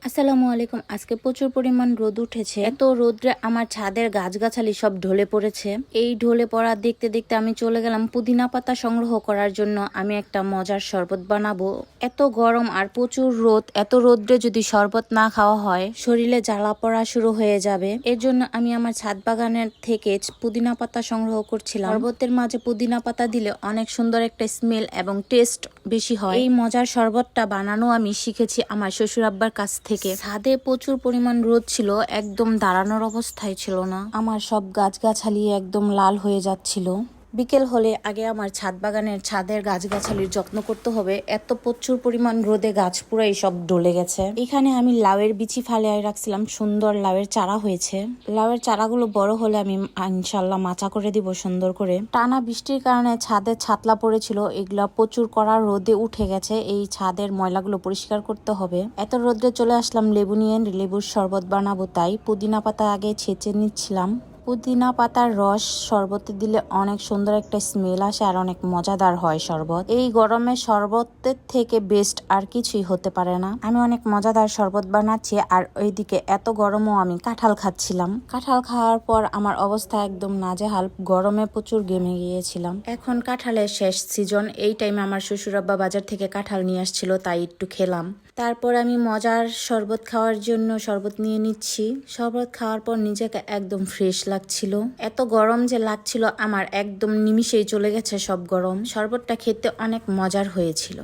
আসসালামু আলাইকুম। আজকে প্রচুর পরিমাণ রোদ উঠেছে। এত রোদ্রে আমার ছাদের গাছগাছালি সব ঢলে পড়েছে। এই ঢলে পড়া দেখতে দেখতে আমি চলে গেলাম পুদিনা পাতা সংগ্রহ করার জন্য। আমি একটা মজার শরবত বানাবো। এত গরম আর প্রচুর রোদ, এত রোদ্রে যদি শরবত না খাওয়া হয় শরীরে জ্বালা পড়া শুরু হয়ে যাবে। এর জন্য আমি আমার ছাদ বাগানের থেকে পুদিনা পাতা সংগ্রহ করছিলাম। শরবতের মাঝে পুদিনা পাতা দিলে অনেক সুন্দর একটা স্মেল এবং টেস্ট বেশি হয়। এই মজার শরবতটা বানানো আমি শিখেছি আমার শ্বশুর আব্বার কাছ থেকে। ছাদে প্রচুর পরিমাণ রোদ ছিল, একদম দাঁড়ানোর অবস্থায় ছিল না। আমার সব গাছগাছালি একদম লাল হয়ে যাচ্ছিল। বিকেল হলে আগে আমার ছাদ বাগানের ছাদের গাছগাছালির যত্ন করতে হবে। এত প্রচুর পরিমাণ রোদে গাছ পুরাই সব ডলে গেছে। এখানে আমি লাউয়ের বিচি ফালিয়ে রাখছিলাম, সুন্দর লাউয়ের চারা হয়েছে। লাউয়ের চারাগুলো বড় হলে আমি ইনশাল্লাহ মাচা করে দিব সুন্দর করে। টানা বৃষ্টির কারণে ছাদে ছাতলা পড়েছিল, এগুলা প্রচুর কড়া রোদে উঠে গেছে। এই ছাদের ময়লাগুলো পরিষ্কার করতে হবে। এত রোদে চলে আসলাম লেবু নিয়ে, লেবুর শরবত বানাবো। তাই পুদিনা পাতা আগে ছেঁচে নিচ্ছিলাম। পুদিনা পাতার রস শরবতে দিলে অনেক সুন্দর একটা স্মেল আসে আর অনেক মজাদার হয় শরবত। এই গরমে শরবতের থেকে বেস্ট আর কিছুই হতে পারে না। আমি অনেক মজাদার শরবত বানাচ্ছি আর ওইদিকে এত গরমও আমি কাঁঠাল খাচ্ছিলাম। কাঁঠাল খাওয়ার পর আমার অবস্থা একদম নাজেহাল, গরমে প্রচুর ঘেমে গিয়েছিলাম। এখন কাঁঠালের শেষ সিজন। এই টাইমে আমার শ্বশুর আব্বা বাজার থেকে কাঁঠাল নিয়ে আসছিল, তাই একটু খেলাম। তারপর আমি মজার শরবত খাওয়ার জন্য শরবত নিয়ে নিচ্ছি। শরবত খাওয়ার পর নিজেকে একদম ফ্রেশ লাগছিল। এত গরম যে লাগছিল আমার, একদম নিমিষেই চলে গেছে সব গরম। শরবতটা খেতে অনেক মজার হয়েছিল।